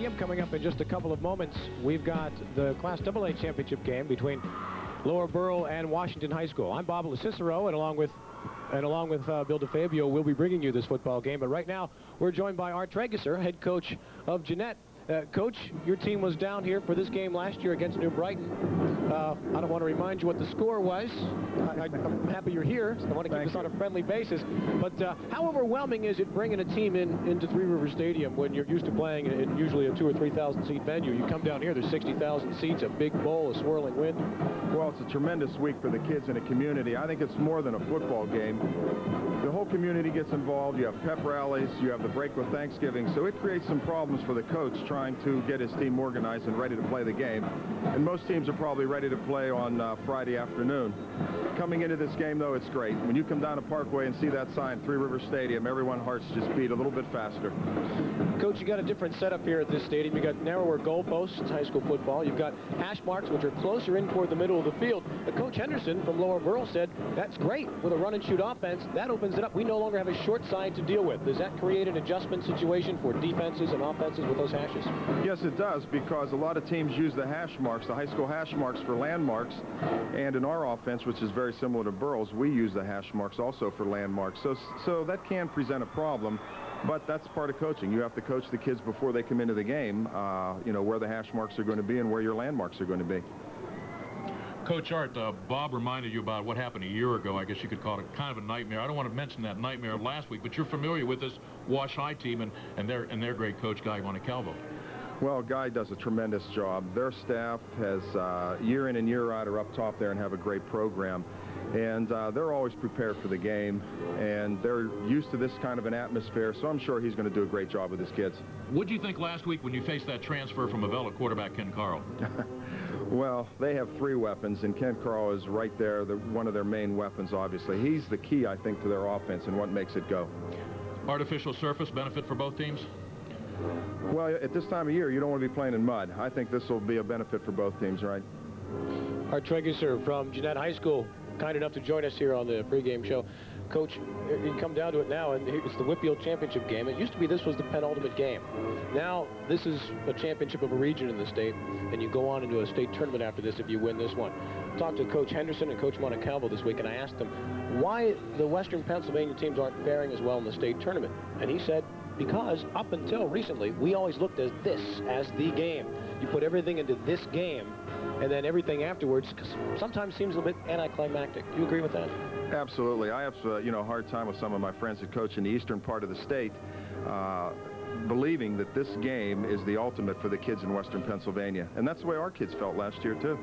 Coming up in just a couple of moments, we've got the Class AA championship game between Lower Burrell and Washington High School. I'm Bob Cicero, and along with Bill DeFabio, we'll be bringing you this football game. But right now, we're joined by Art Tregeser, head coach of Jeannette. Coach, your team was down here for this game last year against New Brighton. I don't want to remind you what the score was. I'm happy you're here. So I want to keep this on a friendly basis. But how overwhelming is it bringing a team into Three Rivers Stadium when you're used to playing in usually a 2,000 or 3,000 seat venue? You come down here, there's 60,000 seats, a big bowl, a swirling wind. Well, it's a tremendous week for the kids in the community. I think it's more than a football game. The whole community gets involved. You have pep rallies. You have the break with Thanksgiving. So it creates some problems for the coach trying to get his team organized and ready to play the game. And most teams are probably ready to play on Friday afternoon. Coming into this game, though, it's great. When you come down to Parkway and see that sign, Three Rivers Stadium, everyone's hearts just beat a little bit faster. Coach, you got a different setup here at this stadium. You got narrower goalposts in high school football. You've got hash marks, which are closer in toward the middle of the field. But Coach Henderson from Lower Burrell said that's great with a run-and-shoot offense. That opens it up. We no longer have a short side to deal with. Does that create an adjustment situation for defenses and offenses with those hashes? Yes, it does, because a lot of teams use the hash marks, the high school hash marks, for landmarks. And in our offense, which is very similar to Burrell's, we use the hash marks also for landmarks. So that can present a problem. But that's part of coaching. You have to coach the kids before they come into the game, you know, where the hash marks are going to be and where your landmarks are going to be. Coach Art, Bob reminded you about what happened a year ago. I guess you could call it kind of a nightmare. I don't want to mention that nightmare last week, but you're familiar with this Wash High team and their great coach, Guy Montecalvo. Well, Guy does a tremendous job. Their staff has, year in and year out, are up top there and have a great program. And they're always prepared for the game, and they're used to this kind of an atmosphere, so I'm sure he's going to do a great job with his kids. What did you think last week when you faced that transfer from Avella quarterback Ken Carl? Well, they have three weapons, and Ken Carl is right there, one of their main weapons, obviously. He's the key, I think, to their offense and what makes it go. Artificial surface benefit for both teams? Well, at this time of year, you don't want to be playing in mud. I think this will be a benefit for both teams, right? Art Tregeser from Jeannette High School, kind enough to join us here on the pregame show. Coach, you come down to it now, and it's the WPIAL championship game. It used to be this was the penultimate game. Now this is a championship of a region in the state, and you go on into a state tournament after this if you win this one. Talked to Coach Henderson and Coach Montecalvo this week, and I asked them why the Western Pennsylvania teams aren't faring as well in the state tournament. And he said, because up until recently, we always looked at this as the game. You put everything into this game, and then everything afterwards sometimes seems a little bit anticlimactic. Do you agree with that? Absolutely. I have a hard time with some of my friends that coach in the eastern part of the state believing that this game is the ultimate for the kids in Western Pennsylvania. And that's the way our kids felt last year, too.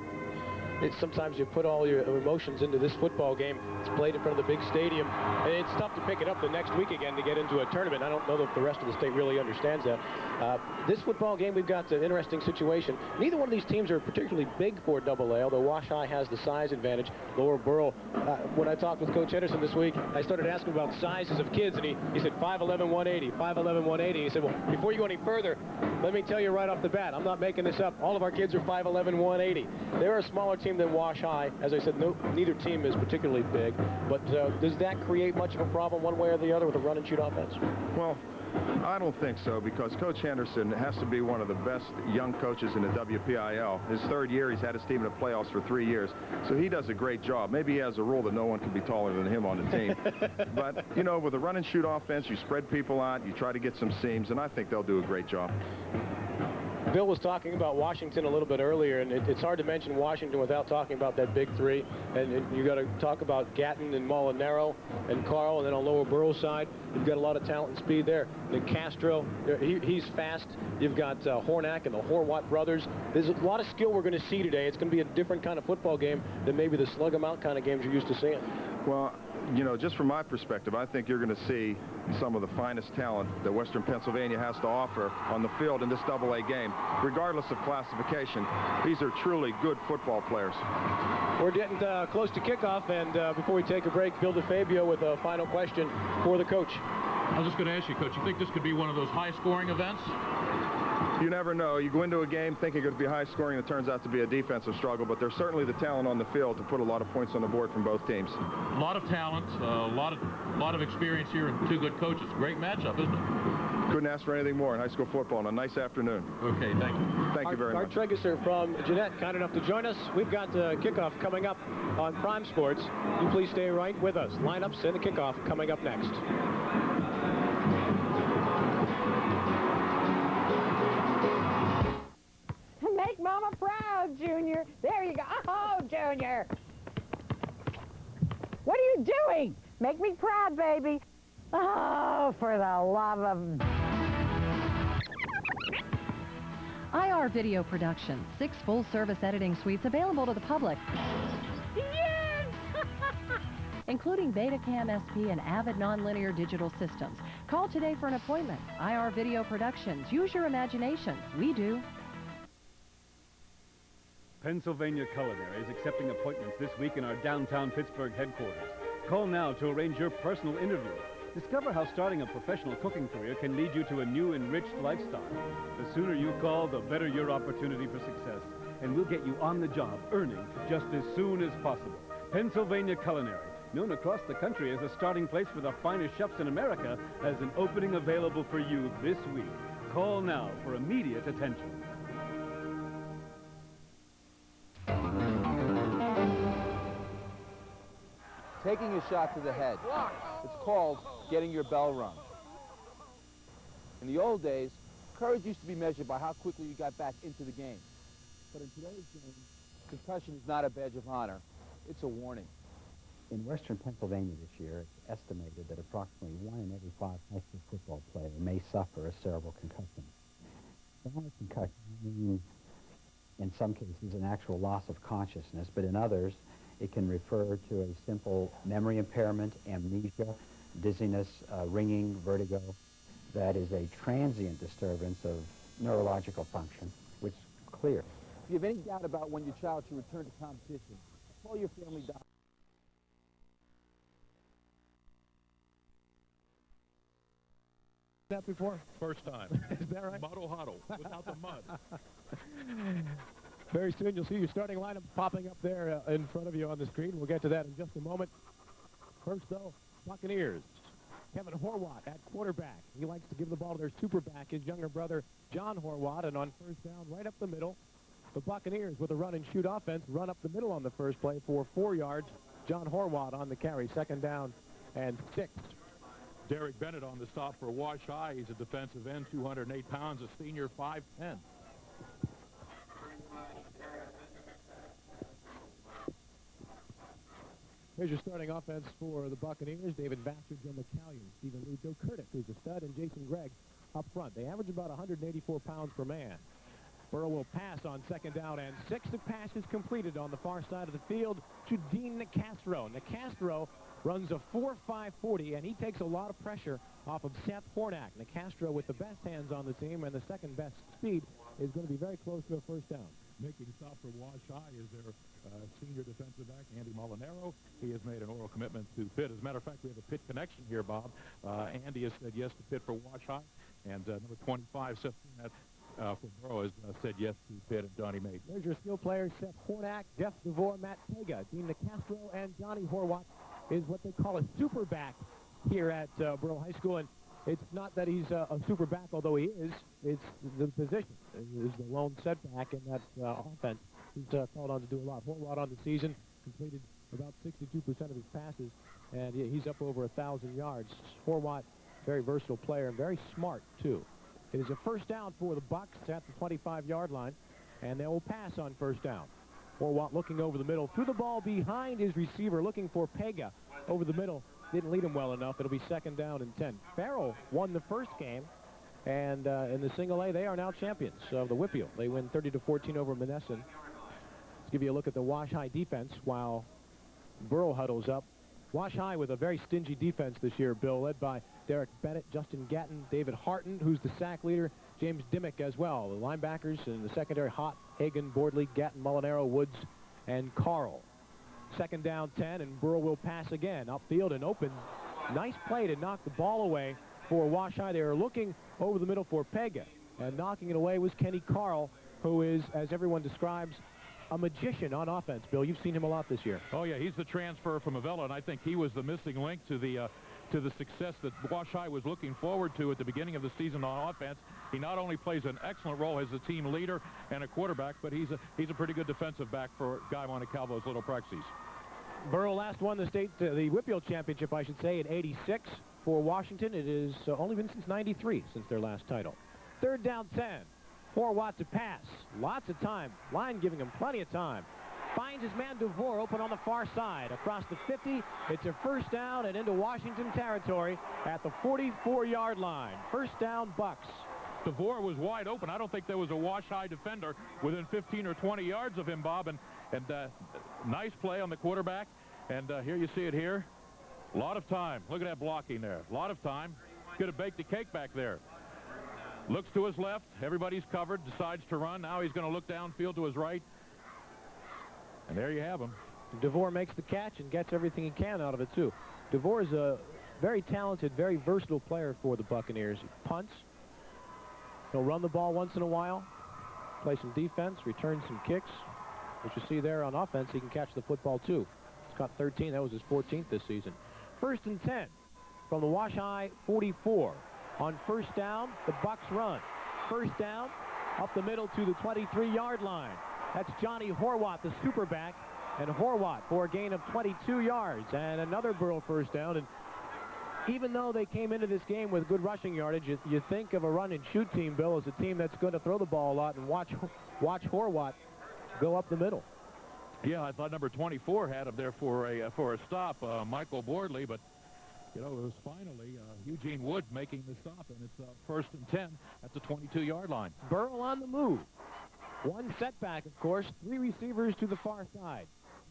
Sometimes you put all your emotions into this football game. It's played in front of the big stadium, and it's tough to pick it up the next week again to get into a tournament. I don't know if the rest of the state really understands that. This football game, we've got an interesting situation. Neither one of these teams are particularly big for AA, although Wash High has the size advantage. Lower Burrell, when I talked with Coach Henderson this week, I started asking about sizes of kids, and he said 5'11", 180, 5'11", 180. He said, well, before you go any further, let me tell you right off the bat, I'm not making this up. All of our kids are 5'11", 180. They're a smaller team than Wash High. As I said, neither team is particularly big, but does that create much of a problem one way or the other with a run-and-shoot offense? Well, I don't think so, because Coach Henderson has to be one of the best young coaches in the WPIAL. His third year, he's had his team in the playoffs for 3 years, so he does a great job. Maybe he has a rule that no one can be taller than him on the team. But, you know, with a run-and-shoot offense, you spread people out, you try to get some seams, and I think they'll do a great job. Bill was talking about Washington a little bit earlier, and it's hard to mention Washington without talking about that big three. And you got to talk about Gatton and Molinaro and Carl, and then on Lower Burrell side, you've got a lot of talent and speed there. And Castro, he's fast. You've got Hornak and the Horwat brothers. There's a lot of skill we're going to see today. It's going to be a different kind of football game than maybe the slug 'em out kind of games you're used to seeing. Well, you know, just from my perspective, I think you're going to see some of the finest talent that Western Pennsylvania has to offer on the field in this AA game, regardless of classification. These are truly good football players. We're getting close to kickoff, and before we take a break, Bill DeFabio with a final question for the coach. I was just going to ask you, Coach, you think this could be one of those high-scoring events? You never know. You go into a game thinking it could be high scoring, and it turns out to be a defensive struggle, but there's certainly the talent on the field to put a lot of points on the board from both teams. A lot of talent, a lot of experience here, and two good coaches. Great matchup, isn't it? Couldn't ask for anything more in high school football on a nice afternoon. Okay, thank you. Thank you very much. Art Tregeser from Jeanette, kind enough to join us. We've got kickoff coming up on Prime Sports. You please stay right with us. Lineups and the kickoff coming up next. Make Mama proud, Junior. There you go. Oh, Junior. What are you doing? Make me proud, baby. Oh, for the love of... IR Video Production, 6 full-service editing suites available to the public. Yes! Including Betacam SP and Avid nonlinear digital systems. Call today for an appointment. IR Video Productions. Use your imagination. We do. Pennsylvania Culinary is accepting appointments this week in our downtown Pittsburgh headquarters. Call now to arrange your personal interview. Discover how starting a professional cooking career can lead you to a new enriched lifestyle. The sooner you call, the better your opportunity for success. And we'll get you on the job, earning just as soon as possible. Pennsylvania Culinary, known across the country as a starting place for the finest chefs in America, has an opening available for you this week. Call now for immediate attention. Taking a shot to the head. It's called getting your bell rung. In the old days, courage used to be measured by how quickly you got back into the game. But in today's game, concussion is not a badge of honor. It's a warning. In western Pennsylvania this year, it's estimated that approximately 1 in every 5 high school football player may suffer a cerebral concussion. Cerebral concussion means, in some cases, an actual loss of consciousness, but in others, it can refer to a simple memory impairment, amnesia, dizziness, ringing, vertigo. That is a transient disturbance of neurological function, which is clear. If you have any doubt about when your child should return to competition, call your family doctor. That before? First time. Is that right? Muddle huddle, without the mud. Very soon you'll see your starting lineup popping up there in front of you on the screen. We'll get to that in just a moment. First, though, Buccaneers. Kevin Horwat at quarterback. He likes to give the ball to their superback, his younger brother, John Horwat, and on first down, right up the middle, the Buccaneers with a run-and-shoot offense, run up the middle on the first play for 4 yards. John Horwat on the carry, 2nd down and 6. Derek Bennett on the stop for Wash High. He's a defensive end, 208 pounds, a senior, 5'10". Here's your starting offense for the Buccaneers. David Vassar, Joe McCallion, Stephen Lee, Joe Curtis, who's a stud, and Jason Gregg up front. They average about 184 pounds per man. Burrell will pass on 2nd down and 6. The pass is completed on the far side of the field to Dean Nicastro. Nicastro runs a 4.5 40, and he takes a lot of pressure off of Seth Hornak. Nicastro, with the best hands on the team and the 2nd best speed, is going to be very close to a first down. Making stop for Wash High is their senior defensive back, Andy Molinaro. He has made an oral commitment to Pitt. As a matter of fact, we have a Pitt connection here, Bob. Andy has said yes to Pitt for Wash High, and number 25, Seth Hornak, for Burrell, has said yes to Pitt, and Donnie Made. There's your skill players, Seth Hornak, Jeff DeVore, Matt Pega, Dean Nicastro, and Johnny Horwat is what they call a super back here at Burrell High School. And it's not that he's a super back, although he is. It's the position. He's the lone setback in that offense. He's called on to do a lot. Horwat on the season completed about 62% of his passes, and he's up over 1,000 yards. Horwat, very versatile player and very smart, too. It is a first down for the Bucs at the 25-yard line, and they will pass on first down. Horwat looking over the middle, threw the ball behind his receiver, looking for Pega over the middle. Didn't lead him well enough. It'll be 2nd down and 10. Farrell won the first game, and in the single A, they are now champions of the WPIAL. They win 30-14 over Monessen. Let's give you a look at the Wash High defense while Burrell huddles up. Wash High with a very stingy defense this year, Bill, led by Derek Bennett, Justin Gatton, David Harton, who's the sack leader, James Dimmick as well. The linebackers in the secondary, Hott, Hagan, Bordley, Gatton, Molinaro, Woods, and Carl. 2nd down 10, and Burrell will pass again upfield and open. Nice play to knock the ball away for Wash High. They are looking over the middle for Pega, and knocking it away was Kenny Carl, who is, as everyone describes, a magician on offense. Bill, you've seen him a lot this year. Oh, yeah, he's the transfer from Avella, and I think he was the missing link to the to the success that Wash High was looking forward to at the beginning of the season on offense. He not only plays an excellent role as a team leader and a quarterback, but he's a pretty good defensive back for Guy Montecalvo's Little Prexies. Burrell last won the WPIAL championship, I should say, in '86 for Washington. It is only been since '93 since their last title. 3rd down 10. Horwath to pass. Lots of time. Line giving him plenty of time. Finds his man DeVore open on the far side. Across the 50, it's a 1st down and into Washington territory at the 44-yard line. 1st down, Bucks. DeVore was wide open. I don't think there was a Wash High defender within 15 or 20 yards of him, Bob. And nice play on the quarterback. And here you see it here. A lot of time. Look at that blocking there. A lot of time. Could have baked the cake back there. Looks to his left. Everybody's covered. Decides to run. Now he's going to look downfield to his right. And there you have him. DeVore makes the catch and gets everything he can out of it, too. DeVore is a very talented, very versatile player for the Buccaneers. He punts. He'll run the ball once in a while, play some defense, return some kicks. Which you see there on offense, he can catch the football, too. He's got 13. That was his 14th this season. 1st and 10 from the Wash High 44. On 1st down, the Bucks run. 1st down, up the middle to the 23-yard line. That's Johnny Horwath, the superback, and Horwath for a gain of 22 yards. And another Burrell 1st down. And even though they came into this game with good rushing yardage, you think of a run-and-shoot team, Bill, as a team that's going to throw the ball a lot, and watch Horwath go up the middle. Yeah, I thought number 24 had him there for a stop, Michael Bordley, but you know, it was finally Eugene Wood making the stop, and it's 1st and 10 at the 22-yard line. Burrell on the move. One setback, of course. 3 receivers to the far side.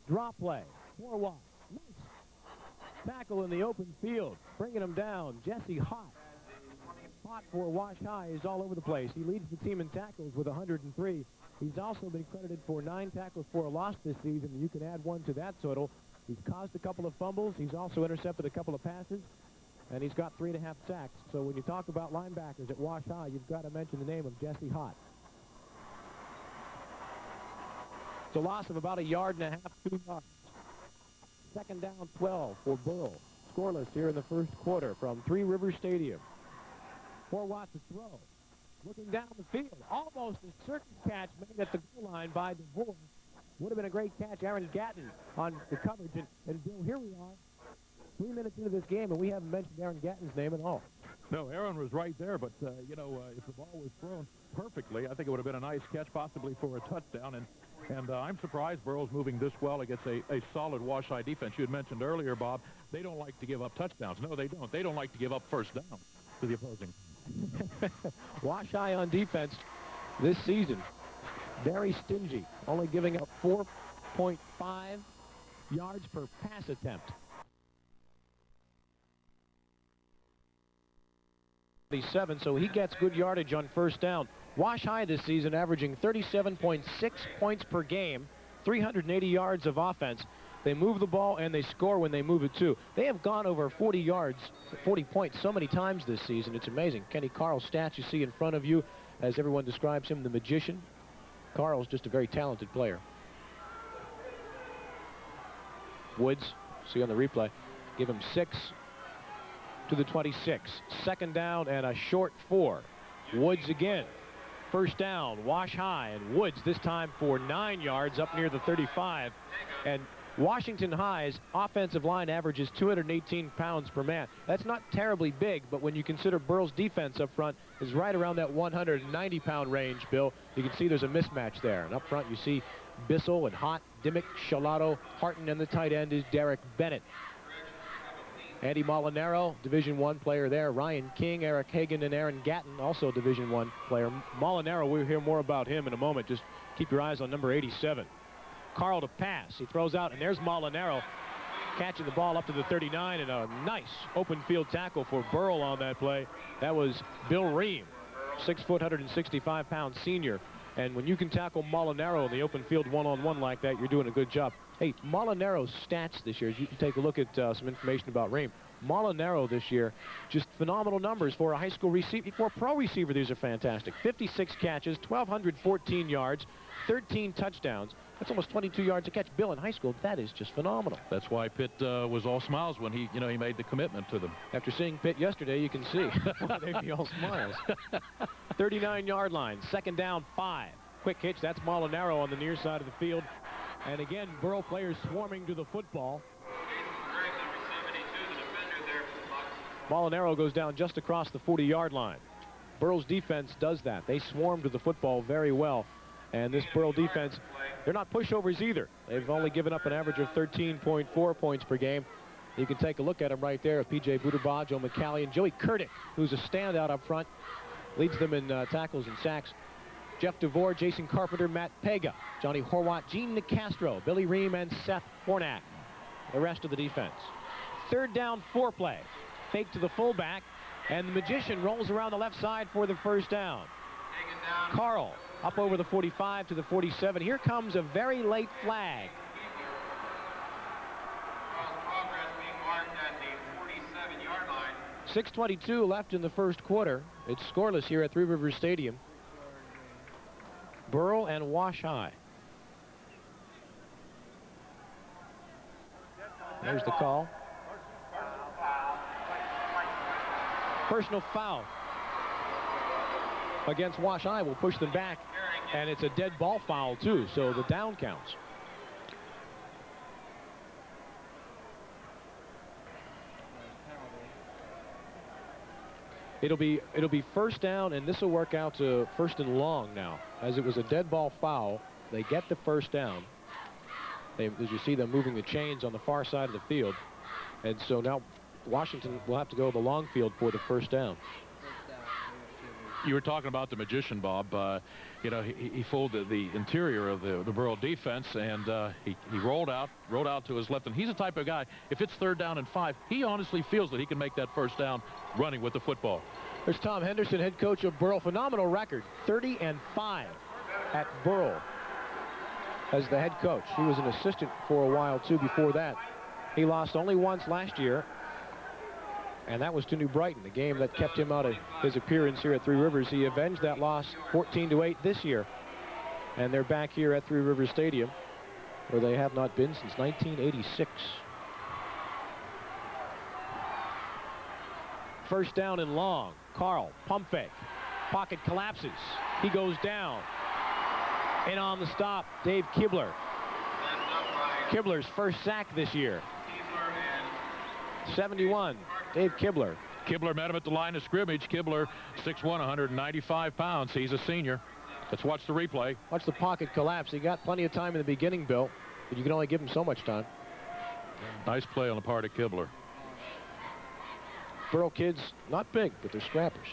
Drop play. Horwath. Nice tackle in the open field. Bringing him down. Jesse Hott. Hott for Wash High is all over the place. He leads the team in tackles with 103. He's also been credited for 9 tackles for a loss this season. You can add 1 to that total. He's caused a couple of fumbles. He's also intercepted a couple of passes. And he's got 3.5 sacks. So when you talk about linebackers at Wash High, you've got to mention the name of Jesse Hott. It's a loss of about 1.5 yards, 2 yards. 2nd down 12 for Burrell. Scoreless here in the 1st quarter from Three Rivers Stadium. Horwath to throw. Looking down the field. Almost a certain catch made at the goal line by DeVore. Would have been a great catch. Aaron Gatton on the coverage. And Bill, here we are, 3 minutes into this game, and we haven't mentioned Aaron Gatton's name at all. No, Aaron was right there, but, you know, if the ball was thrown perfectly, I think it would have been a nice catch, possibly for a touchdown. And I'm surprised Burrell's moving this well against a solid Wash High defense. You had mentioned earlier, Bob, they don't like to give up touchdowns. No, they don't. They don't like to give up 1st down to the opposing. Wash High on defense this season, very stingy, only giving up 4.5 yards per pass attempt. 37, so he gets good yardage on 1st down. Wash High this season averaging 37.6 points per game, 380 yards of offense. They move the ball and they score when they move it too. They have gone over 40 yards, 40 points so many times this season. It's amazing. Kenny Carl's stats you see in front of you, as everyone describes him, the magician. Carl's just a very talented player. Woods, see on the replay, give him 6 to the 26. 2nd down and a short 4. Woods again. 1st down, Wash High, and Woods this time for 9 yards up near the 35. And Washington High's offensive line averages 218 pounds per man. That's not terribly big, but when you consider Burrell's defense up front is right around that 190-pound range, Bill, you can see there's a mismatch there. And up front you see Bissell and Hott, Dimmick, Shalato, Harton, and the tight end is Derek Bennett. Andy Molinaro, Division I player there. Ryan King, Eric Hagan, and Aaron Gatton, also Division I player. Molinaro, we'll hear more about him in a moment. Just keep your eyes on number 87. Carl to pass. He throws out, and there's Molinaro catching the ball up to the 39, and a nice open field tackle for Burrell on that play. That was Bill Ream, 6 foot, 165-pound senior. And when you can tackle Molinaro in the open field one-on-one like that, you're doing a good job. Hey, Molinaro's stats this year, as you can take a look at some information about Ream. Molinaro this year, just phenomenal numbers for a high school receiver. For a pro receiver, these are fantastic. 56 catches, 1,214 yards, 13 touchdowns. That's almost 22 yards a catch. Bill, in high school, that is just phenomenal. That's why Pitt was all smiles when he made the commitment to them. After seeing Pitt yesterday, you can see why they'd be all smiles. 39-yard line, 2nd down, 5. Quick hitch, that's Molinaro on the near side of the field. And again, Burrell players swarming to the football. Molinaro goes down just across the 40-yard line. Burrell's defense does that. They swarm to the football very well. And this Burrell defense, they're not pushovers either. They've only given up an average of 13.4 points per game. You can take a look at them right there. P.J. Buterbaugh, Joe McCallion, Joey Kurdick, who's a standout up front, leads them in tackles and sacks. Jeff DeVore, Jason Carpenter, Matt Pega, Johnny Horwat, Gene Nicastro, Billy Ream, and Seth Hornak. The rest of the defense. 3rd down, 4 play. Fake to the fullback, and the magician rolls around the left side for the 1st down. Carl up over the 45 to the 47. Here comes a very late flag. 6:22 left in the 1st quarter. It's scoreless here at Three Rivers Stadium. Burrell and Wash High. There's the call. Personal foul against Wash High will push them back, and it's a dead ball foul too, so the down counts. It'll be 1st down, and this will work out to 1st and long now. As it was a dead ball foul, they get the 1st down. As you see them moving the chains on the far side of the field, and so now Washington will have to go to the long field for the 1st down. You were talking about the magician, Bob. He folded the interior of the Burrell defense, and he rolled out to his left. And he's the type of guy, if it's 3rd down and 5, he honestly feels that he can make that 1st down running with the football. There's Tom Henderson, head coach of Burrell. Phenomenal record, 30-5 at Burrell as the head coach. He was an assistant for a while, too, before that. He lost only once last year, and that was to New Brighton, the game that kept him out of his appearance here at Three Rivers. He avenged that loss 14-8 this year, and they're back here at Three Rivers Stadium, where they have not been since 1986. 1st down and long. Carl, pump fake. Pocket collapses. He goes down. And on the stop, Dave Kibler. Kibler's 1st sack this year. 71, Dave Kibler. Kibler met him at the line of scrimmage. Kibler, 6'1", 195 pounds. He's a senior. Let's watch the replay. Watch the pocket collapse. He got plenty of time in the beginning, Bill, but you can only give him so much time. Nice play on the part of Kibler. Burrell kids, not big, but they're scrappers.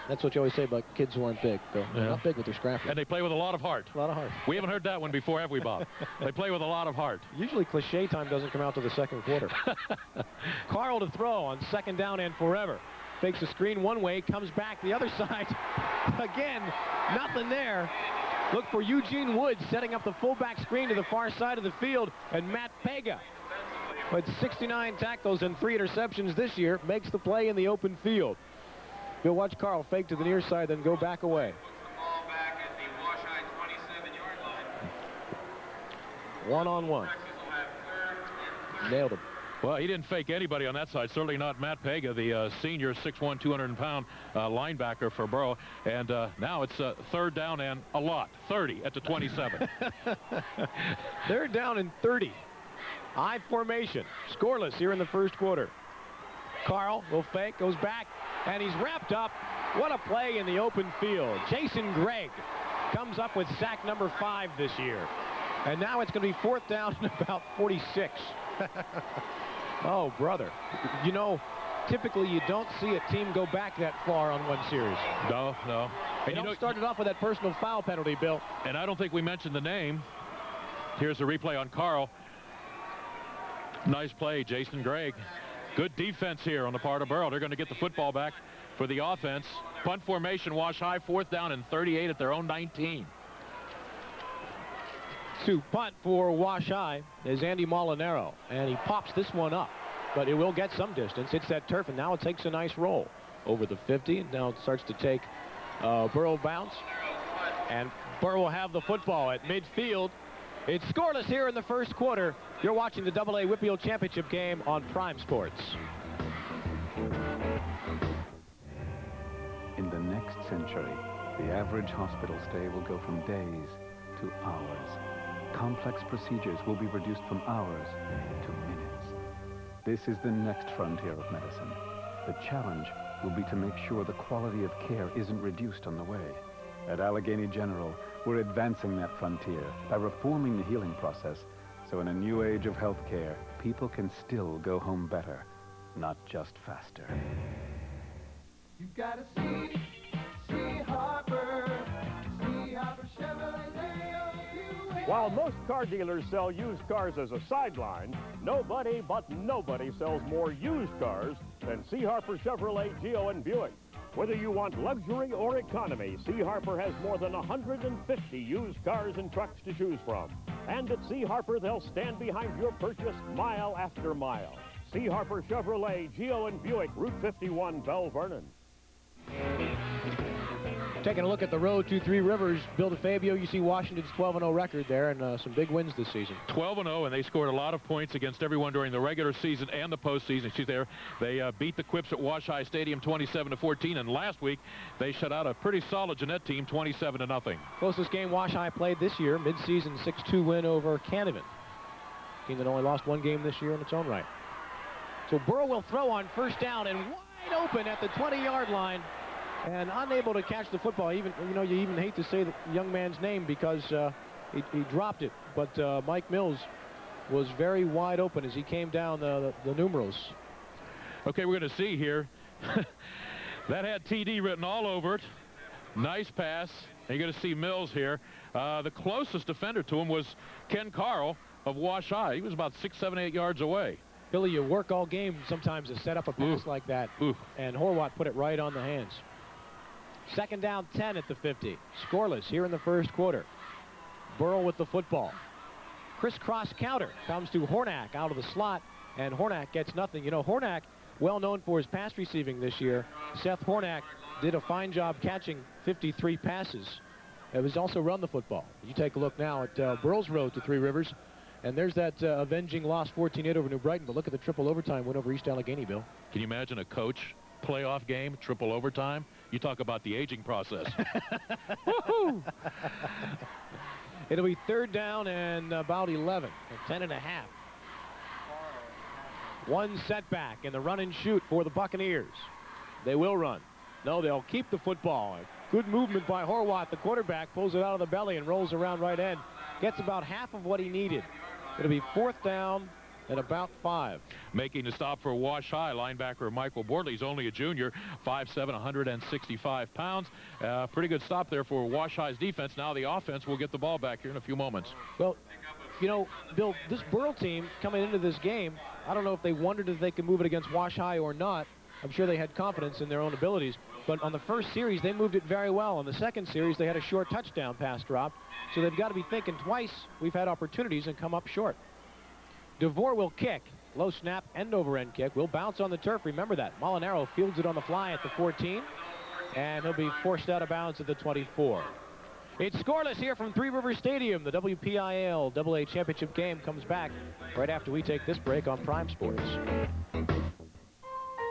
That's what you always say about kids who aren't big, Bill. They're not big, but they're scrappers. And they play with a lot of heart. A lot of heart. We haven't heard that one before, have we, Bob? They play with a lot of heart. Usually cliche time doesn't come out to the 2nd quarter. Carl to throw on 2nd down and forever. Fakes a screen one way, comes back the other side. Again, nothing there. Look for Eugene Woods setting up the fullback screen to the far side of the field, and Matt Pega, with 69 tackles and 3 interceptions this year, makes the play in the open field. You'll watch Carl fake to the near side, then go back away. One-on-one. Nailed him. Well, he didn't fake anybody on that side. Certainly not Matt Pega, the senior 6'1", 200-pound linebacker for Burrell. And now it's 3rd down and a lot. 30 at the 27. 3rd down and 30. I formation. Scoreless here in the 1st quarter. Carl will fake, goes back, and he's wrapped up. What a play in the open field. Jason Gregg comes up with sack number 5 this year. And now it's going to be 4th down and about 46. Oh, brother. You know, typically you don't see a team go back that far on one series. No. They don't start it off with that personal foul penalty, Bill. And I don't think we mentioned the name. Here's the replay on Carl. Nice play, Jason Gregg. Good defense here on the part of Burrell. They're going to get the football back for the offense. Punt formation, Wash High, 4th down and 38 at their own 19. To punt for Wash High is Andy Molinaro, and he pops this one up. but it will get some distance. It's that turf, and now it takes a nice roll over the 50. And now it starts to take Burrell bounce. And Burrell will have the football at midfield. It's scoreless here in the first quarter. You're watching the AA WPIAL Championship game on Prime Sports. In the next century, the average hospital stay will go from days to hours. Complex procedures will be reduced from hours to minutes. This is the next frontier of medicine. The challenge will be to make sure the quality of care isn't reduced on the way. At Allegheny General, we're advancing that frontier by reforming the healing process, so in a new age of health care, people can still go home better, not just faster. You've got to see Harper Chevrolet. While most car dealers sell used cars as a sideline, nobody sells more used cars than C. Harper Chevrolet, Geo, and Buick. Whether you want luxury or economy, C. Harper has more than 150 used cars and trucks to choose from. And at C. Harper, they'll stand behind your purchase mile after mile. C. Harper Chevrolet, Geo, and Buick, Route 51, Belle Vernon. Taking a look at the road to Three Rivers, Bill DeFabio, you see Washington's 12-0 record there and some big wins this season. 12-0, and they scored a lot of points against everyone during the regular season and the postseason. She's there. They beat the Quips at Wash High Stadium 27-14, and last week they shut out a pretty solid Jeanette team 27-0. Closest game Wash High played this year, mid-season 6-2 win over Canevin. Team that only lost one game this year in its own right. So Burrell will throw on first down and wide open at the 20-yard line. And unable to catch the football. Even, you even hate to say the young man's name because he dropped it. But Mike Mills was very wide open as he came down the numerals. Okay, we're going to see here. That had TD written all over it. Nice pass. And you're going to see Mills here. The closest defender to him was Ken Carl of Wash High. He was about 6, 7, 8 yards away. Billy, you work all game sometimes to set up a pass like that. And Horwath put it right on the hands. Second down 10 at the 50. Scoreless here in the first quarter. Burrell with the football. Crisscross counter comes to Hornack out of the slot, and Hornack gets nothing. Hornack, well known for his pass receiving this year. Seth Hornack did a fine job catching 53 passes. It was also run the football. You take a look now at Burrell's road to Three Rivers, and there's that avenging loss 14-8 over New Brighton. But look at the triple overtime win over East Allegheny, Bill. Can you imagine a coach playoff game, triple overtime? You talk about the aging process. Woohoo! It'll be third down and about 11, 10.5. One setback in the run and shoot for the Buccaneers. They will run. No, they'll keep the football. Good movement by Horwath. The quarterback pulls it out of the belly and rolls around right end. Gets about half of what he needed. It'll be fourth down at about 5. Making the stop for Wash High, linebacker Michael Bordley's only a junior, 5'7", 165 pounds. Pretty good stop there for Wash High's defense. Now the offense will get the ball back here in a few moments. Well, Bill, this Burrell team coming into this game, I don't know if they wondered if they could move it against Wash High or not. I'm sure they had confidence in their own abilities. But on the first series, they moved it very well. On the second series, they had a short touchdown pass drop. So they've got to be thinking twice. We've had opportunities and come up short. DeVore will kick. Low snap, end-over-end kick. Will bounce on the turf. Remember that. Molinaro fields it on the fly at the 14. And he'll be forced out of bounds at the 24. It's scoreless here from Three Rivers Stadium. The WPIAL AA Championship game comes back right after we take this break on Prime Sports.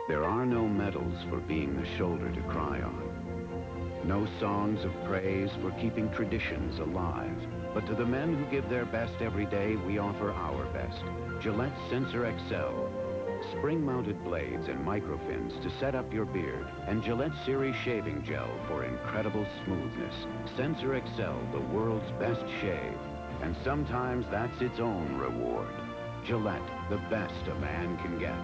There are no medals for being the shoulder to cry on. No songs of praise for keeping traditions alive. But to the men who give their best every day, we offer our best. Gillette Sensor XL. Spring-mounted blades and microfins to set up your beard. And Gillette Series shaving gel for incredible smoothness. Sensor XL, the world's best shave. And sometimes that's its own reward. Gillette, the best a man can get.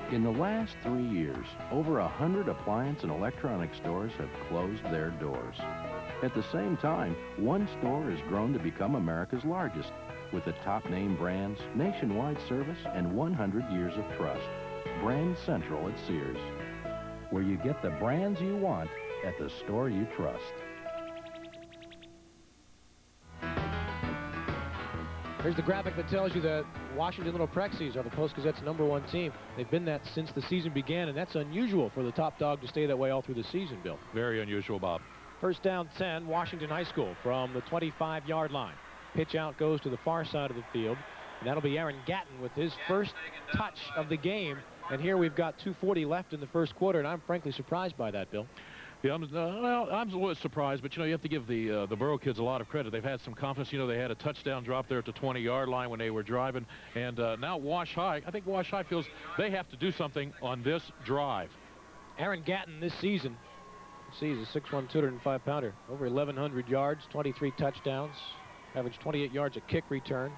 In the last 3 years, over 100 appliance and electronic stores have closed their doors. At the same time, one store has grown to become America's largest, with the top name brands, nationwide service, and 100 years of trust. Brand Central at Sears, where you get the brands you want at the store you trust. Here's the graphic that tells you that Washington Little Prexies are the Post-Gazette's #1 team. They've been that since the season began, and that's unusual for the top dog to stay that way all through the season, Bill. Very unusual, Bob. First down 10, Washington High School from the 25-yard line. Pitch out goes to the far side of the field, and that'll be Aaron Gatton with his first touch of the game. And here we've got 2:40 left in the first quarter, and I'm frankly surprised by that, Bill. Yeah, I'm a little surprised, but, you know, you have to give the Burrell kids a lot of credit. They've had some confidence. You know, they had a touchdown drop there at the 20-yard line when they were driving. And now Wash High, I think Wash High feels they have to do something on this drive. Aaron Gatton this season, see, he's a 6'1", 205-pounder. Over 1,100 yards, 23 touchdowns, averaged 28 yards a kick return,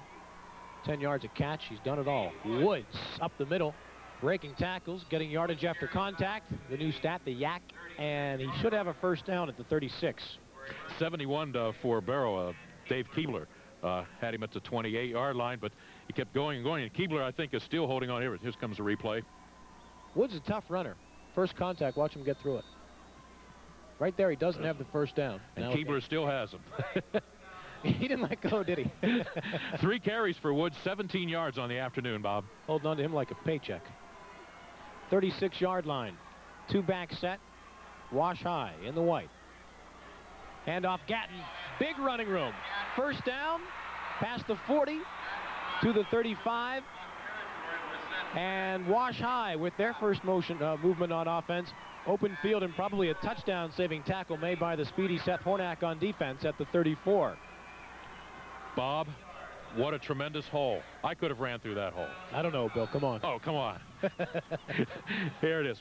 10 yards a catch. He's done it all. Woods up the middle, breaking tackles, getting yardage after contact. The new stat, the yak, and he should have a first down at the 36. 71 for Burrell. Dave Keebler had him at the 28-yard line, but he kept going and going. And Keebler, I think, is still holding on here. Here comes a replay. Woods is a tough runner. First contact, watch him get through it. Right there, he doesn't have the first down. And Keebler still has him. He didn't let go, did he? 3 carries for Woods, 17 yards on the afternoon, Bob. Holding on to him like a paycheck. 36-yard line. 2-back set. Wash High in the white. Handoff Gatton. Big running room. First down. Past the 40 to the 35. And Wash High with their first movement on offense. Open field and probably a touchdown-saving tackle made by the speedy Seth Hornack on defense at the 34. Bob, what a tremendous hole. I could have ran through that hole. I don't know, Bill. Come on. Oh, come on. Here it is.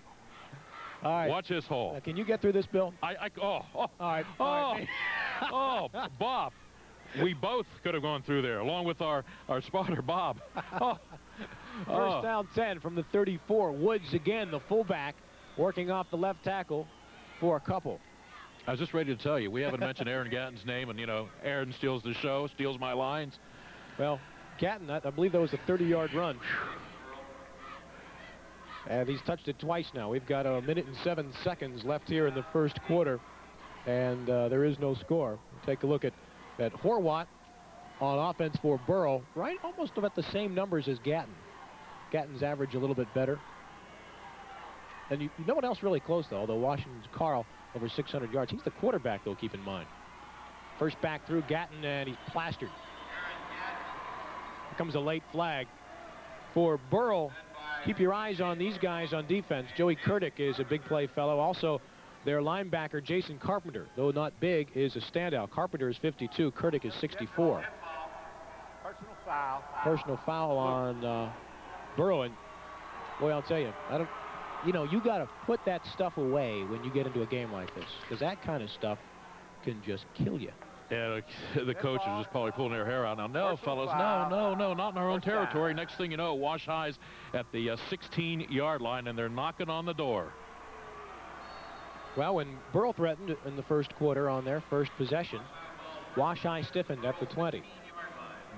All right. Watch this hole. Can you get through this, Bill? All right. Oh, Bob. We both could have gone through there, along with our spotter, Bob. First down 10 from the 34. Woods again, the fullback, working off the left tackle for a couple. I was just ready to tell you, we haven't mentioned Aaron Gatton's name, and, you know, Aaron steals the show, steals my lines. Well, Gatton, I believe that was a 30-yard run. And he's touched it twice now. We've got 1 minute and 7 seconds left here in the first quarter, and there is no score. Take a look at Horwath on offense for Burrell, right almost about the same numbers as Gatton. Gatton's average a little bit better. And you know what else really close, though, although Washington's Carl over 600 yards. He's the quarterback, though, keep in mind. First back through Gatton, and he's plastered. Here comes a late flag for Burrell. Keep your eyes on these guys on defense. Joey Kurdick is a big play fellow. Also, their linebacker, Jason Carpenter, though not big, is a standout. Carpenter is 52. Kurdick is 64. Personal foul. Personal foul on Burrell. And, boy, I'll tell you, you know, you got to put that stuff away when you get into a game like this, because that kind of stuff can just kill you. Yeah, the coaches is probably pulling their hair out now. No, fellas, no, not in our own territory. Next thing you know, Wash High's at the 16-yard line, and they're knocking on the door. Well, when Burrell threatened in the first quarter on their first possession, Wash High stiffened at the 20.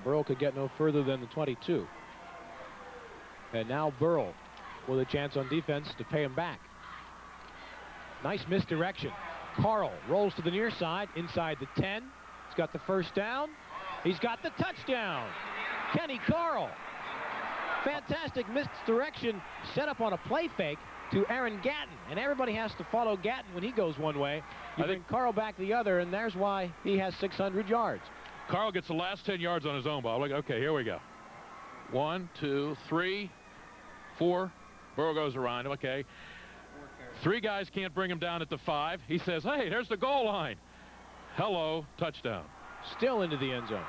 Burrell could get no further than the 22. And now Burrell with a chance on defense to pay him back. Nice misdirection. Carl rolls to the near side, inside the 10. He's got the first down. He's got the touchdown. Kenny Carl. Fantastic misdirection set up on a play fake to Aaron Gatton. And everybody has to follow Gatton when he goes one way. You bring Carl back the other, and there's why he has 600 yards. Carl gets the last 10 yards on his own, Bob. Okay, here we go. 1, 2, 3, 4. Burrow goes around him. Okay. 3 guys can't bring him down at the 5. He says, hey, there's the goal line. Hello, touchdown. Still into the end zone.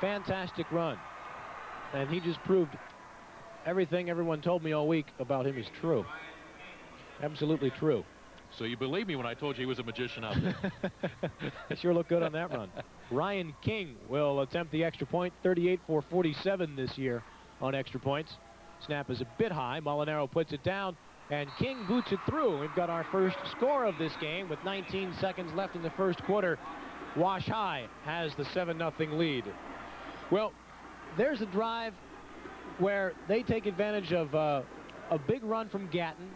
Fantastic run. And he just proved everything everyone told me all week about him is true. Absolutely true. So you believe me when I told you he was a magician out there. Sure looked good on that run. Ryan King will attempt the extra point. 38 for 47 this year on extra points. Snap is a bit high. Molinaro puts it down, and King boots it through. We've got our first score of this game with 19 seconds left in the first quarter. Wash High has the 7-0 lead. Well, there's a drive where they take advantage of a big run from Gatton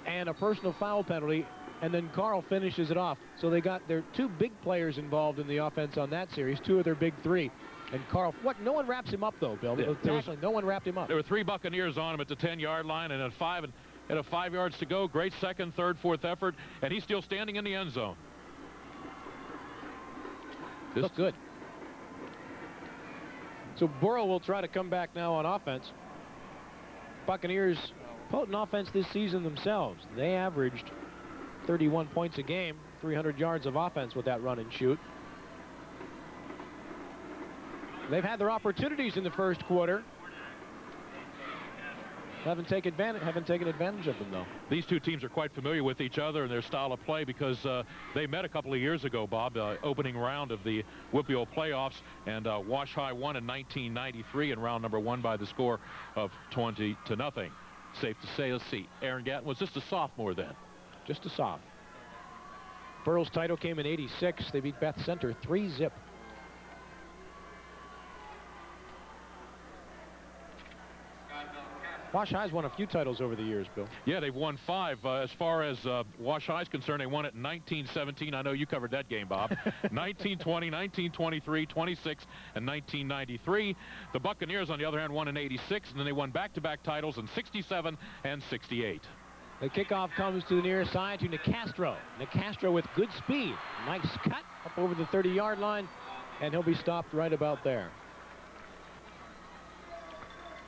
and a personal foul penalty, and then Carl finishes it off. So they got their 2 big players involved in the offense on that series, 2 of their big 3. And Carl, no one wraps him up, though, Bill. Seriously, no one wrapped him up. There were 3 Buccaneers on him at the 10-yard line, and at 5 yards to go, great second, third, fourth effort, and he's still standing in the end zone. Look good. So Burrell will try to come back now on offense. Buccaneers, potent offense this season themselves. They averaged 31 points a game, 300 yards of offense with that run and shoot. They've had their opportunities in the first quarter. Haven't taken advantage of them, though. These two teams are quite familiar with each other and their style of play because they met a couple of years ago, Bob, opening round of the WPIAL playoffs, and Wash High won in 1993 in round number 1 by the score of 20-0. Safe to say, let's see, Aaron Gatton was just a sophomore then. Just a soph. Burrell's title came in '86. They beat Beth Center 3-0. Wash High's won a few titles over the years, Bill. Yeah, they've won 5. As far as Wash High's concerned, they won it in 1917. I know you covered that game, Bob. 1920, 1923, 26, and 1993. The Buccaneers, on the other hand, won in '86, and then they won back-to-back titles in '67 and '68. The kickoff comes to the near side to Nicastro. Nicastro with good speed. Nice cut up over the 30-yard line, and he'll be stopped right about there.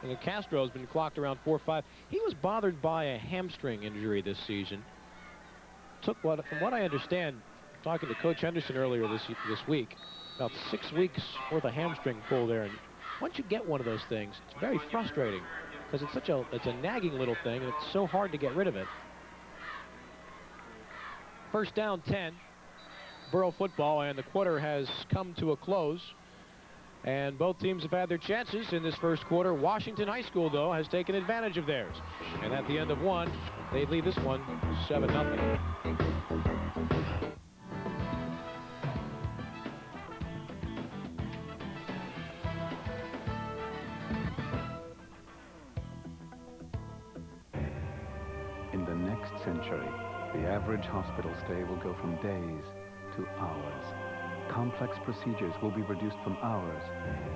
And Castro has been clocked around 4-5. He was bothered by a hamstring injury this season. From what I understand, talking to Coach Henderson earlier this week, about 6 weeks worth of hamstring pull there. And once you get one of those things, it's very frustrating because it's a nagging little thing, and it's so hard to get rid of it. First down 10, Burrell football, and the quarter has come to a close. And both teams have had their chances in this first quarter. Washington High School, though, has taken advantage of theirs. And at the end of one, they lead this one 7-0. In the next century, the average hospital stay will go from days to hours. Complex procedures will be reduced from hours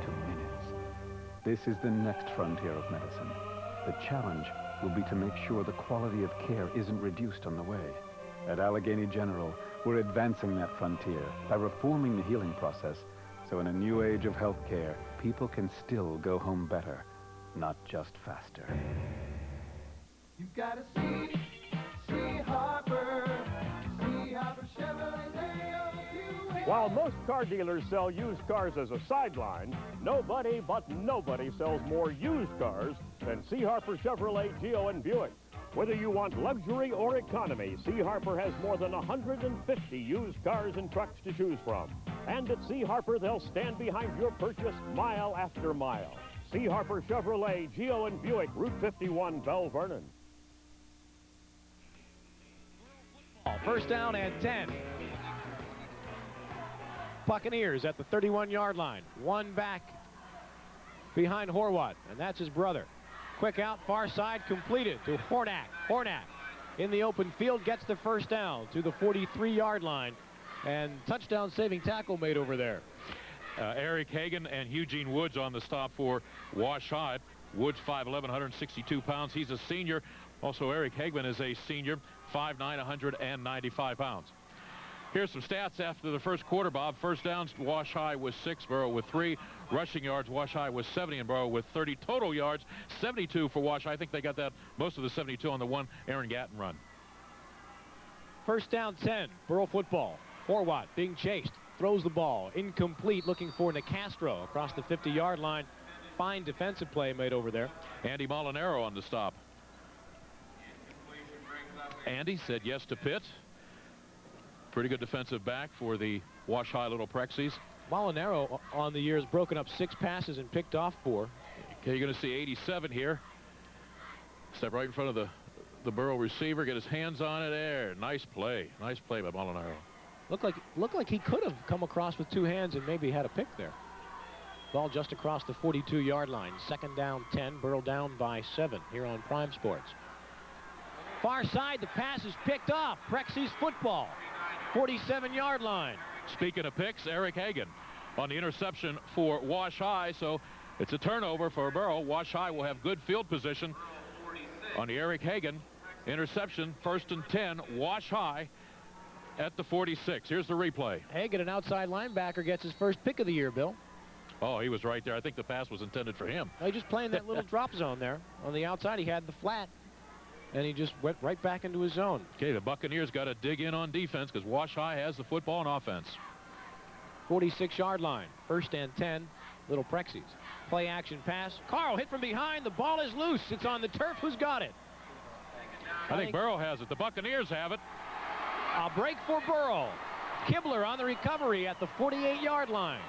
to minutes. This is the next frontier of medicine. The challenge will be to make sure the quality of care isn't reduced on the way. At Allegheny General, we're advancing that frontier by reforming the healing process, so in a new age of healthcare, people can still go home better, not just faster. You've got to see Harper Chevrolet. While most car dealers sell used cars as a sideline, nobody but nobody sells more used cars than C. Harper Chevrolet, Geo, and Buick. Whether you want luxury or economy, C. Harper has more than 150 used cars and trucks to choose from. And at C. Harper, they'll stand behind your purchase mile after mile. C. Harper Chevrolet, Geo, and Buick, Route 51, Bell Vernon. First down and 10. Buccaneers at the 31-yard line. One back behind Horwath, and that's his brother. Quick out, far side, completed to Hornak. Hornak in the open field gets the first down to the 43-yard line, and touchdown saving tackle made over there. Eric Hagan and Eugene Woods on the stop for Wash High. Woods 5'11", 162 pounds. He's a senior. Also, Eric Hagman is a senior, 5'9", 195 pounds. Here's some stats after the first quarter, Bob. First downs, Wash High was 6, Burrell with 3. Rushing yards, Wash High was 70 and Burrell with 30. Total yards, 72 for Wash High. I think they got that, most of the 72 on the one Aaron Gatton run. First down 10, Burrell football. Horwath being chased, throws the ball, incomplete, looking for Nicastro across the 50-yard line. Fine defensive play made over there. Andy Molinaro on the stop. Andy said yes to Pitt. Pretty good defensive back for the Wash High Little Prexies. Molinaro on the year has broken up 6 passes and picked off 4. Okay, you're going to see 87 here. Step right in front of the Burrell receiver, get his hands on it there. Nice play by Molinaro. Looked like he could have come across with 2 hands and maybe had a pick there. Ball just across the 42-yard line. Second down 10, Burrell down by 7 here on Prime Sports. Far side, the pass is picked off. Prexies football. 47-yard line. Speaking of picks, Eric Hagan. on the interception for Wash High, so it's a turnover for Burrell. Wash High will have good field position on the Eric Hagan interception. 1st and 10, Wash High at the 46. Here's the replay. Hagan, an outside linebacker, gets his first pick of the year, Bill. Oh, he was right there. I think the pass was intended for him. He's just playing that little drop zone there. On the outside, he had the flat, and he just went right back into his zone. Okay, the Buccaneers got to dig in on defense because Wash High has the football and offense. 46-yard line. 1st and 10. Little Prexies. Play action pass. Carl hit from behind. The ball is loose. It's on the turf. Who's got it? I think Burrell has it. The Buccaneers have it. A break for Burrell. Kibler on the recovery at the 48-yard line.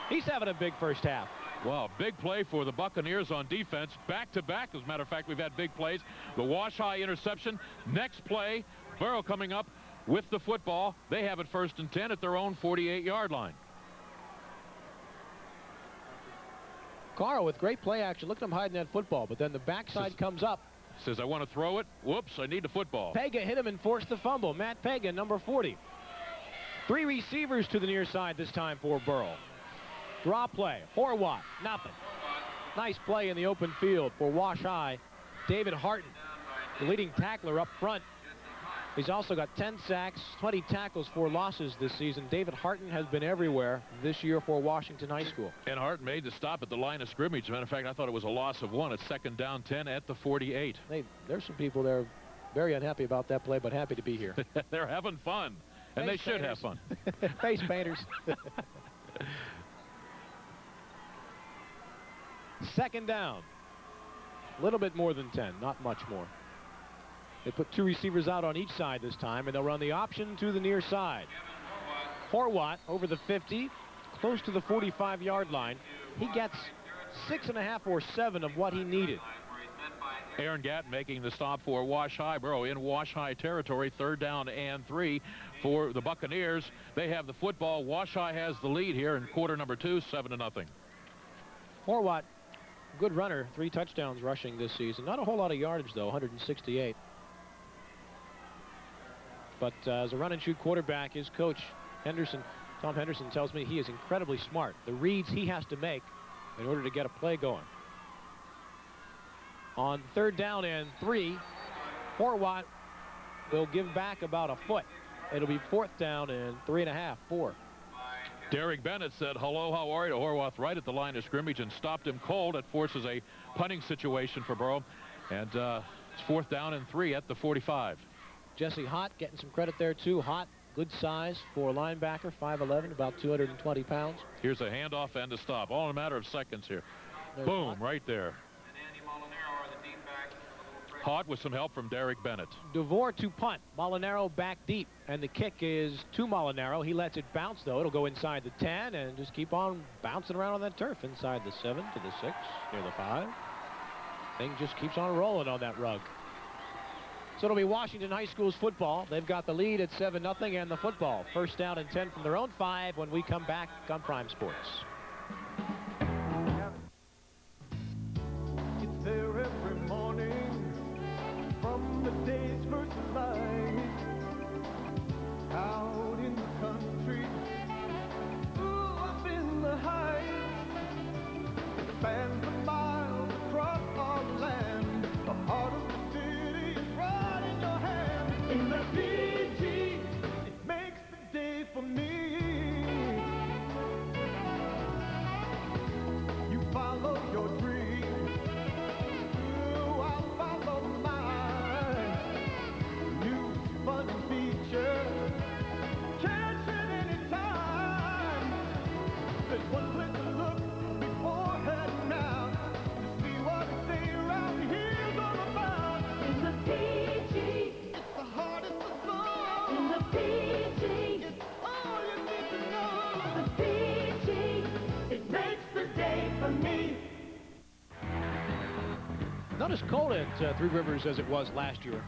He's having a big first half. Wow, big play for the Buccaneers on defense. Back-to-back. As a matter of fact, we've had big plays. The Wash High interception. Next play, Burrell coming up with the football. They have it 1st and 10 at their own 48-yard line. Carl with great play action. Look at him hiding that football, but then the backside comes up. Says, I want to throw it. Whoops, I need the football. Pega hit him and forced the fumble. Matt Pega, number 40. 3 receivers to the near side this time for Burrell. Draw play. Horwath, nothing. Nice play in the open field for Wash High. David Harton, the leading tackler up front. He's also got 10 sacks, 20 tackles, 4 losses this season. David Harton has been everywhere this year for Washington High School. And Harton made the stop at the line of scrimmage. As a matter of fact, I thought it was a loss of 1. It's 2nd down 10 at the 48. There's some people there very unhappy about that play, but happy to be here. They're having fun, and Face they should painters. have fun. Face painters. 2nd down. A little bit more than 10, not much more. They put 2 receivers out on each side this time, and they'll run the option to the near side. Horwath over the 50, close to the 45-yard line. He gets 6.5 or 7 of what he needed. Aaron Gatt making the stop for Wash High. Burrow in Wash High territory. 3rd down and 3 for the Buccaneers. They have the football. Wash High has the lead here in quarter number 2, 7-0. Horwath, good runner, 3 touchdowns rushing this season. Not a whole lot of yardage, though, 168. But as a run-and-shoot quarterback, his coach, Tom Henderson, tells me he is incredibly smart. The reads he has to make in order to get a play going. On 3rd down and 3, Horwath will give back about a foot. It'll be 4th down and 3.5, 4. Derek Bennett said, hello, how are you, to Horwath right at the line of scrimmage and stopped him cold. It forces a punting situation for Burrow. And it's 4th down and 3 at the 45. Jesse Hott getting some credit there, too. Hott, good size for a linebacker, 5'11", about 220 pounds. Here's a handoff and a stop. All in a matter of seconds here. There's Boom, Hott. right there. Hott with some help from Derek Bennett. DeVore to punt. Molinaro back deep. And the kick is to Molinaro. He lets it bounce, though. It'll go inside the 10 and just keep on bouncing around on that turf. Inside the 7 to the 6, near the 5. Thing just keeps on rolling on that rug. So it'll be Washington High School's football. They've got the lead at 7-0 and the football. 1st down and 10 from their own 5 when we come back on Prime Sports. It's there every morning from the day's first light. Out in the country, ooh, up in the heights. Spans the miles across our land. The heart of the city is right in your hand. In the PG, it makes the day for me. You follow your dream. Ooh, I'll follow mine. News, fun, and features. Catch it anytime. There's one place to look before heading now to see what the day around here's all about. In the PG, it's the hardest of all. In the PG, it's all you need to know. The PG, it makes the day for me. Not as cold at Three Rivers as it was last year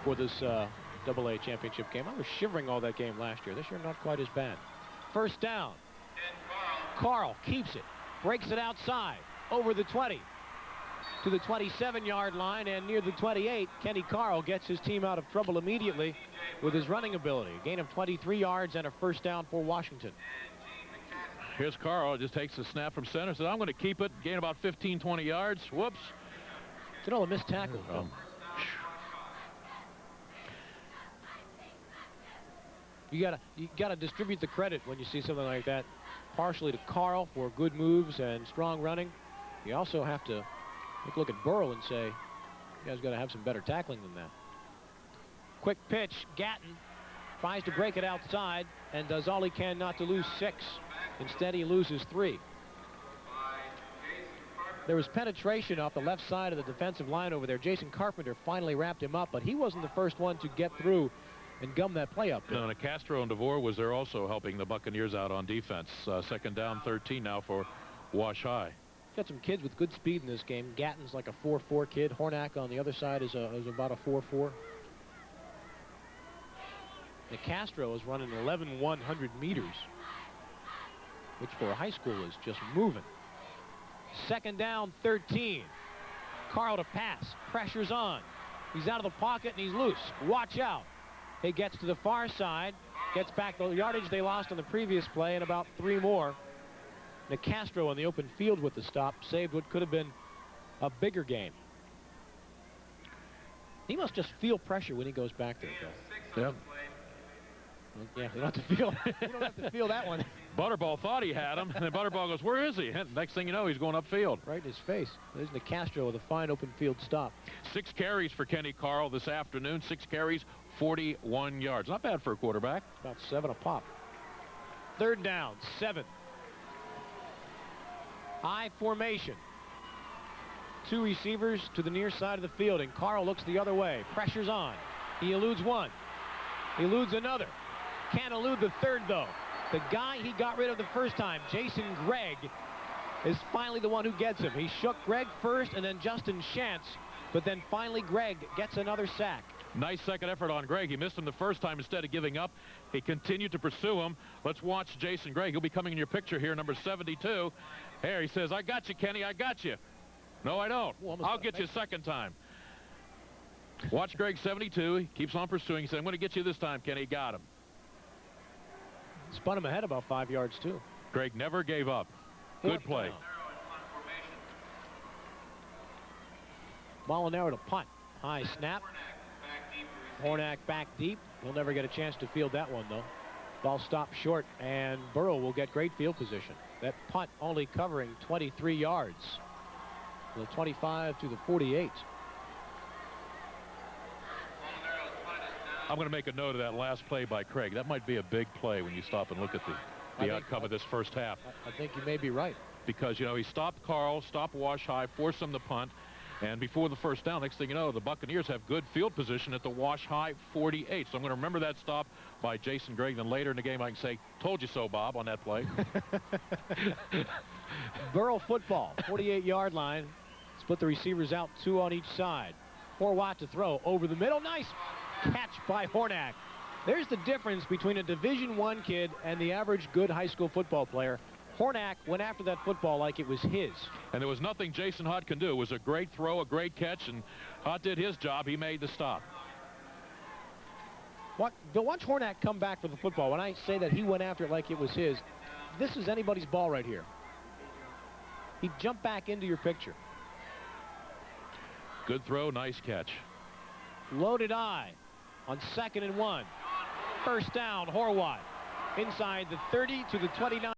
for this AA championship game. I was shivering all that game last year. This year, not quite as bad. 1st down. Carl keeps it, breaks it outside, over the 20, to the 27-yard line, and near the 28. Kenny Carl gets his team out of trouble immediately with his running ability. Gain of 23 yards and a 1st down for Washington. Here's Carl. Just takes the snap from center. Says, I'm going to keep it. Gain about 15, 20 yards. Whoops. You know, a missed tackle. You gotta distribute the credit when you see something like that. Partially to Carl for good moves and strong running. You also have to take a look at Burrell and say, you guys got to have some better tackling than that. Quick pitch. Gatton tries to break it outside and does all he can not to lose 6. Instead, he loses 3. There was penetration off the left side of the defensive line over there. Jason Carpenter finally wrapped him up, but he wasn't the first one to get through and gum that play up. No, Castro and DeVore was there also helping the Buccaneers out on defense. Second down, 13 now for Wash High. Got some kids with good speed in this game. Gatton's like a 4.4 kid. Hornack on the other side is about a 4.4. Castro is running 11,100 meters, which for a high school is just moving. Second down, 13. Carl to pass. Pressure's on. He's out of the pocket and he's loose. Watch out. He gets to the far side, gets back the yardage they lost on the previous play and about 3 more. Castro on the open field with the stop saved what could have been a bigger game. He must just feel pressure when he goes back there, Bill. Yep. Yeah, you don't have to feel. You don't have to feel that one. Butterball thought he had him, and then Butterball goes, "Where is he?" And next thing you know, he's going upfield. Right in his face. There's Castro with a fine open field stop. 6 carries for Kenny Carl this afternoon. 6 carries, 41 yards. Not bad for a quarterback. About 7 a pop. Third down, 7. High formation. 2 receivers to the near side of the field, and Carl looks the other way. Pressure's on. He eludes one. He eludes another. Can't elude the third, though. The guy he got rid of the first time, Jason Gregg, is finally the one who gets him. He shook Gregg first and then Justin Shantz, but then finally Gregg gets another sack. Nice second effort on Gregg. He missed him the first time. Instead of giving up, he continued to pursue him. Let's watch Jason Gregg. He'll be coming in your picture here, number 72. Here, he says, I got you, Kenny, I got you. No, I don't. I'll get you a second time. Watch Gregg, 72. He keeps on pursuing. He said, I'm going to get you this time, Kenny. Got him. Spun him ahead about 5 yards, too. Gregg never gave up. Good play. Molinaro to punt. High snap. Hornack back deep. He'll never get a chance to field that one, though. Ball stopped short, and Burrell will get great field position. That punt only covering 23 yards. The 25 to the 48. I'm going to make a note of that last play by Craig. That might be a big play when you stop and look at the outcome of this first half. I think you may be right. Because, you know, he stopped Carl, stopped Wash High, forced him to punt. And before the first down, next thing you know, the Buccaneers have good field position at the Wash High 48. So I'm going to remember that stop by Jason Gregg. Then later in the game, I can say, told you so, Bob, on that play. Burrell football, 48-yard line. Split the receivers out, 2 on each side. Horwath to throw over the middle. Nice catch by Hornack. There's the difference between a Division I kid and the average good high school football player. Hornack went after that football like it was his. And there was nothing Jason Hott can do. It was a great throw, a great catch, and Hott did his job. He made the stop. Bill, watch Hornack come back for the football. When I say that he went after it like it was his, this is anybody's ball right here. He jumped back into your picture. Good throw, nice catch. Loaded eye on 2nd and 1. First down, Horwath. Inside the 30 to the 29.